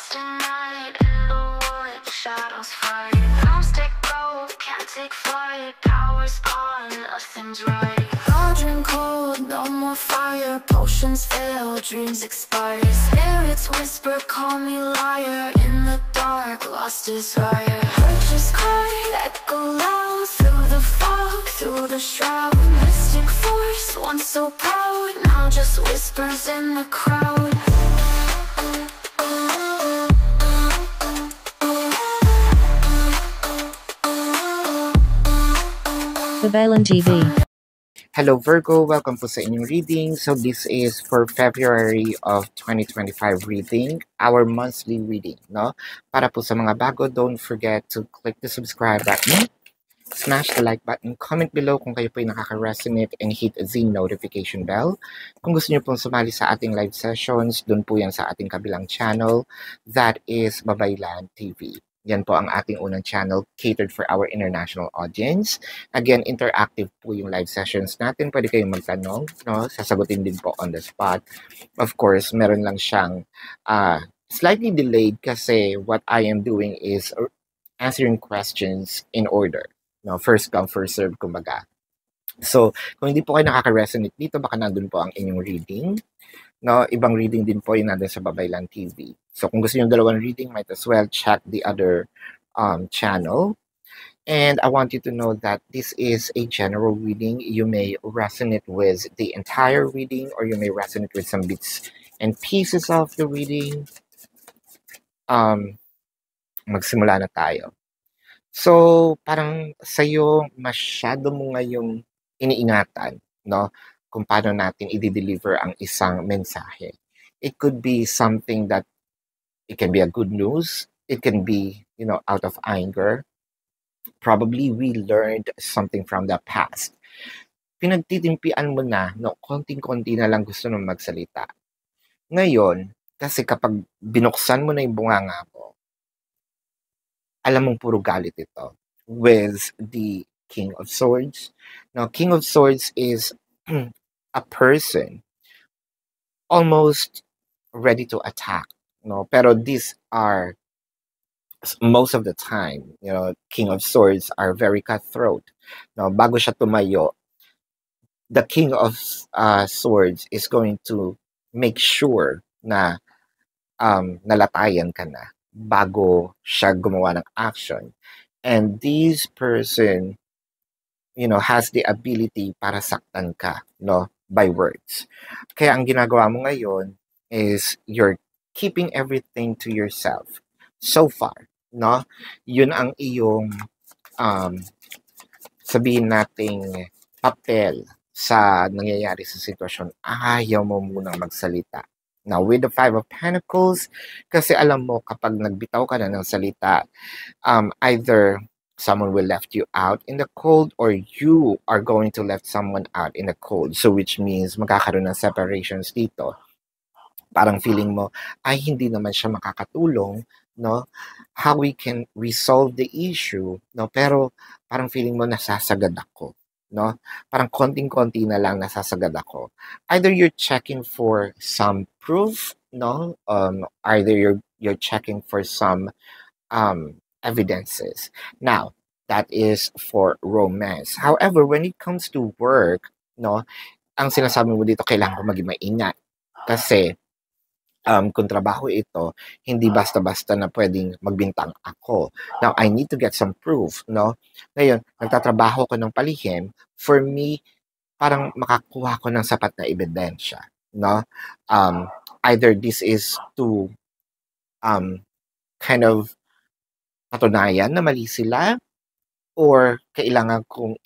lost in night, in the wood, shadows fight. Bombs take gold, can't take flight. Power's gone, nothing's right. Cauldron cold, no more fire. Potions fail, dreams expire. Spirits whisper, call me liar. In the dark, lost desire. Purchase cry, echo loud. Through the fog, through the shroud. Mystic force, once so proud, now just whispers in the crowd. Babaylan TV. Hello Virgo, welcome po sa inyong reading. So this is for February of 2025 reading, our monthly reading, no? Para po sa mga bago, don't forget to click the subscribe button, smash the like button, comment below kung kayo po ay nakaka-resonate, and hit the notification bell. Kung gusto niyo pong sumali sa ating live sessions, dun po yan sa ating kabilang channel, that is Babaylan TV. Yan po ang ating unang channel catered for our international audience. Again, interactive po yung live sessions natin. Pwede kayong magtanong, no? Sasagutin din po on the spot. Of course, meron lang siyang slightly delayed kasi what I am doing is answering questions in order. No? First come, first serve, kumbaga. So, kung hindi po kayo nakaka-resonate dito, baka nandun po ang inyong reading. No, ibang reading din po yung nandun sa Babaylan TV. So kung gusto niyo dalawang reading, might as well check the other channel. And I want you to know that this is a general reading. You may resonate with the entire reading or you may resonate with some bits and pieces of the reading. Magsimula na tayo. So parang sa'yo masyado mo ngayong iniingatan, no? Kung paano natin i-deliver ang isang mensahe. It could be something that it can be a good news. It can be, out of anger. Probably we learned something from the past. Pinagtitimpian mo na, no, konting-konti na lang gusto nung magsalita. Ngayon, kasi kapag binuksan mo na yung bunganga mo, alam mong puro galit ito. With the King of Swords. Now, King of Swords is a person almost ready to attack, no? Pero these are most of the time, King of Swords are very cutthroat. No, bago siya tumayo, the King of Swords is going to make sure na nalatayan ka na bago siya gumawa ng action. And this person has the ability para saktan ka, no, by words. Kaya ang ginagawa mo ngayon is you're keeping everything to yourself. So far, no? Yun ang iyong sabihin nating papel sa nangyayari sa sitwasyon. Ayaw mo munang magsalita. Now, with the Five of Pentacles, kasi alam mo kapag nagbitaw ka na ng salita, either someone will left you out in the cold or you are going to left someone out in the cold. So which means magkakaroon ng separations dito. Parang feeling mo, ay hindi naman siya makakatulong, no? How we can resolve the issue, no? Pero parang feeling mo nasasagad ako, no? Parang konting-konti na lang nasasagad ako. Either you're checking for some proof, no? Either you're checking for some evidences. Now, that is for romance. However, when it comes to work, no, ang sinasabi mo dito, kailangan ko maging maingat. Kasi, kung trabaho ito, hindi basta-basta na pwedeng magbintang ako. Now, I need to get some proof, no? Ngayon, nagtatrabaho ko ng palihim, for me, parang makakuha ko ng sapat na ebidensya, no? Either this is to kind of patunayan na mali sila or kailangan kong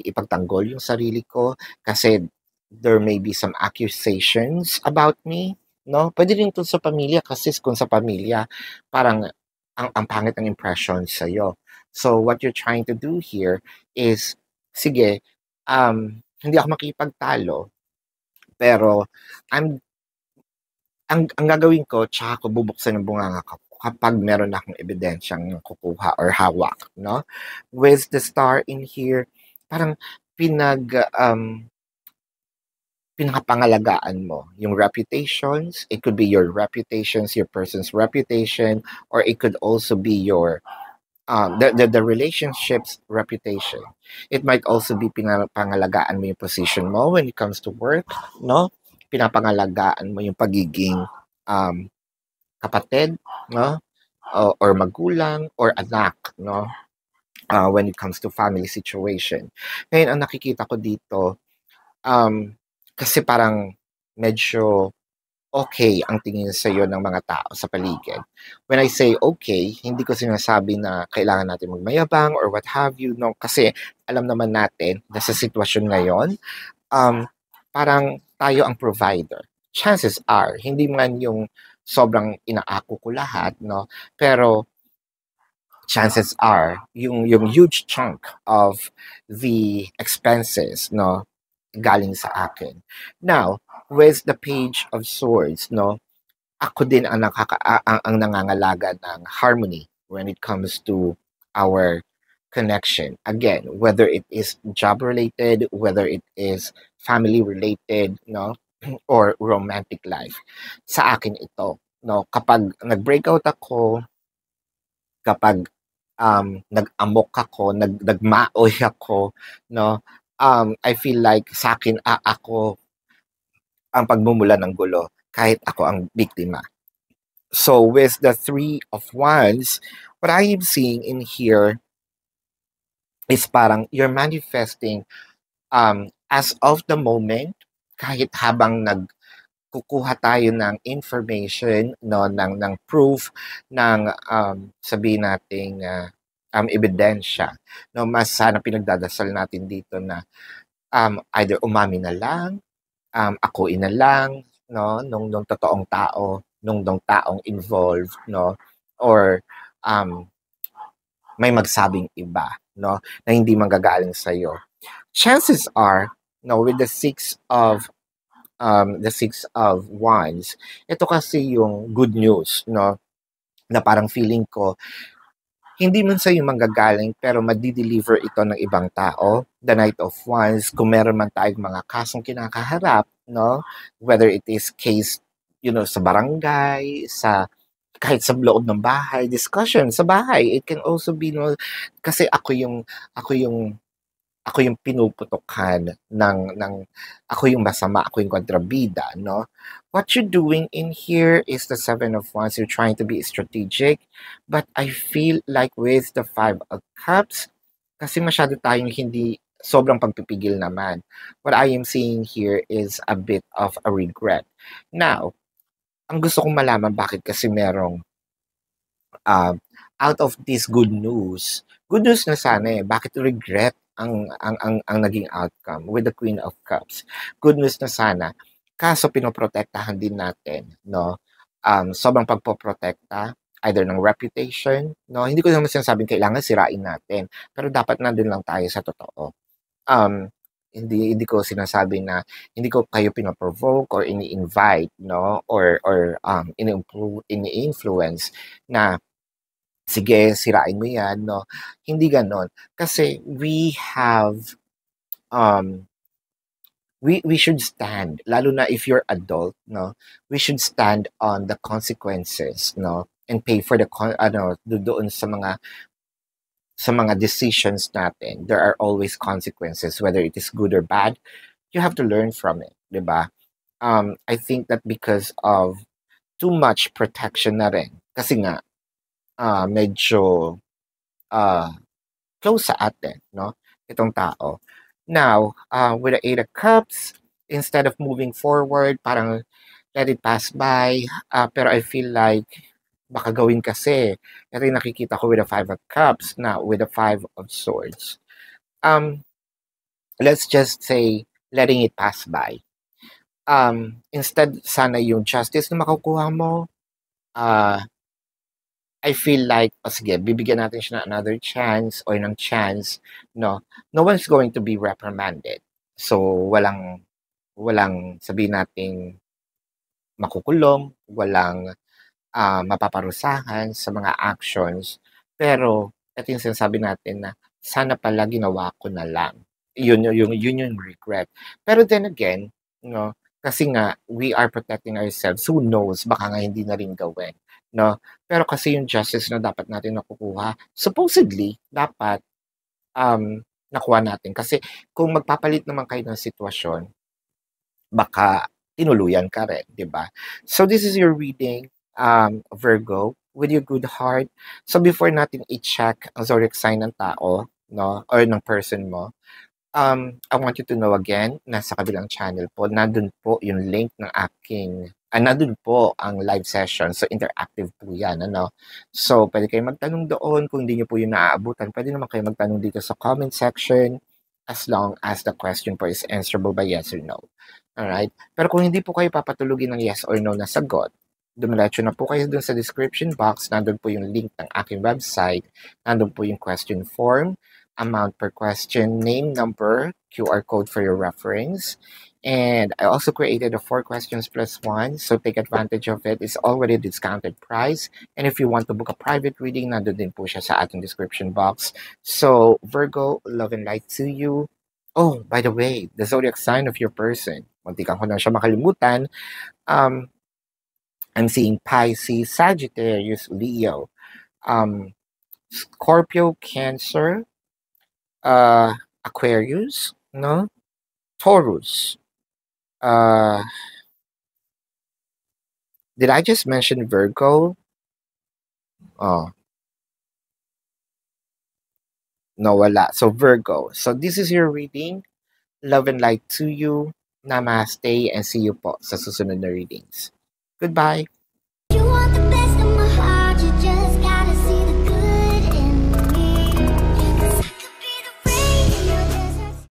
ipagtanggol yung sarili ko kasi there may be some accusations about me, no? Pwede rin ito sa pamilya kasi kung sa pamilya, parang ang pangit ng impression sa'yo. So, what you're trying to do here is, sige, hindi ako makipagtalo, pero ang gagawin ko, tsaka ko bubuksan ng bunganga ko kapag meron akong ebidensyang kukuha or hawak, no? With the star in here, parang pinakapangalagaan mo yung reputations. It could be your reputations, your person's reputation, or it could also be your the relationship's reputation. It might also be pinapangalagaan mo yung position mo when it comes to work, no? Pinapangalagaan mo yung pagiging kapatid, no? Or magulang or anak, no? When it comes to family situation. Ngayon, ang nakikita ko dito, kasi parang medyo okay ang tingin sa'yo ng mga tao sa paligid. When I say okay, hindi ko sinasabi na kailangan natin magmayabang or what have you, no? Kasi alam naman natin na sa sitwasyon ngayon, parang tayo ang provider. Chances are, hindi man yung sobrang inaako ko lahat, no? Pero chances are, yung huge chunk of the expenses, no, galing sa akin. Now, with the Page of Swords, no, ako din ang ang nangangalaga ng harmony when it comes to our connection. Again, whether it is job related, whether it is family related, no, or romantic life. Sa akin ito, no, kapag nag-breakout ako, kapag nag-amok ako, nagmaoy ako, no, I feel like sa akin ako ang pagmumulan ng gulo kahit ako ang biktima. So with the Three of Wands, what I am seeing in here is parang you're manifesting as of the moment, kahit habang nagkukuha tayo ng information, no, ng proof, ng sabihin nating ebidensya, no, mas sana pinagdadasal natin dito na either umami na lang, akuin na lang, no, nung totoong tao, nung taong involved, no, or may magsabing iba, no, na hindi manggagaling sa iyo. Chances are, no, with the Six of Wands, ito kasi yung good news, no, na parang feeling ko hindi man sa'yo manggagaling pero madi-deliver ito ng ibang tao. The Knight of Wands, kung meron man tayong mga kasong kinakaharap, no? Whether it is case, sa barangay, kahit sa loob ng bahay, discussion sa bahay. It can also be, no, kasi ako yung pinuputokan ako yung masama, ako yung kontrabida, no? What you're doing in here is the Seven of Wands. You're trying to be strategic, but I feel like with the Five of Cups, kasi masyado tayong hindi sobrang pagpipigil naman. What I am seeing here is a bit of a regret. Now, ang gusto kong malaman bakit kasi merong out of this good news na sana bakit regret ang naging outcome with the Queen of Cups. Good news na sana, kaso pinoprotektahan din natin, no? Sobrang pagpoprotekta, either ng reputation, no? Hindi ko naman sinasabing kailangan sirain natin, pero dapat nandun lang tayo sa totoo. Hindi ko sinasabi na hindi ko kayo pinoprovoke or ini-invite, no? Or ini-influence na sige, sirain mo yan, no? Hindi ganon. Kasi we have, we should stand, lalo na if you're adult, no? We should stand on the consequences, no? And pay for doon sa mga decisions natin. There are always consequences, whether it is good or bad. You have to learn from it, diba? I think that because of too much protection na rin, kasi nga, medyo close sa atin, no? Itong tao. Now, with the Eight of Cups, instead of moving forward, parang let it pass by. Pero I feel like baka gawin kasi. Ito yung nakikita ko with the Five of Cups, na with the Five of Swords. Let's just say, letting it pass by. Instead, sana yung justice na makukuha mo, I feel like, sige, bibigyan natin siya ng another chance or ng chance, no? No one's going to be reprimanded. So, walang sabihin nating makukulong, walang mapaparusahan sa mga actions. Pero, ito yung sinasabi natin na sana pala ginawa ko na lang. Yun yung regret. Pero then again, no? Kasi nga, we are protecting ourselves. Who knows, baka nga hindi na rin gawin, no? Pero kasi yung justice na dapat natin nakukuha, supposedly, dapat nakuha natin. Kasi kung magpapalit naman kayo ng sitwasyon, baka tinuluyan ka rin, di ba? So this is your reading, Virgo, with your good heart. So before natin i-check ang zodiac sign ng tao, no, or ng person mo, I want you to know again, nasa kabilang channel po, nandun po yung link ng aking, nandun po ang live session. So, interactive po yan, ano? So, pwede kayo magtanong doon. Kung hindi nyo po yung naaabutan, pwede naman kayo magtanong dito sa comment section as long as the question po is answerable by yes or no. Alright? Pero kung hindi po kayo papatulugin ng yes or no na sagot, dumiretso na po kayo dun sa description box. Nandun po yung link ng aking website. Nandun po yung question form, amount per question, name, number, QR code for your reference. And I also created a 4 questions plus 1, so take advantage of it. It's already a discounted price. And if you want to book a private reading, nandun din po siya sa ating description box. So, Virgo, love and light to you. Oh, by the way, the zodiac sign of your person. Muntikan ko na siya makalimutan. I'm seeing Pisces, Sagittarius, Leo, Scorpio, Cancer, Aquarius, no? Taurus. Did I just mention Virgo? Oh. No, wala. So, Virgo. So, this is your reading. Love and light to you. Namaste and see you po sa susunod na readings. Goodbye.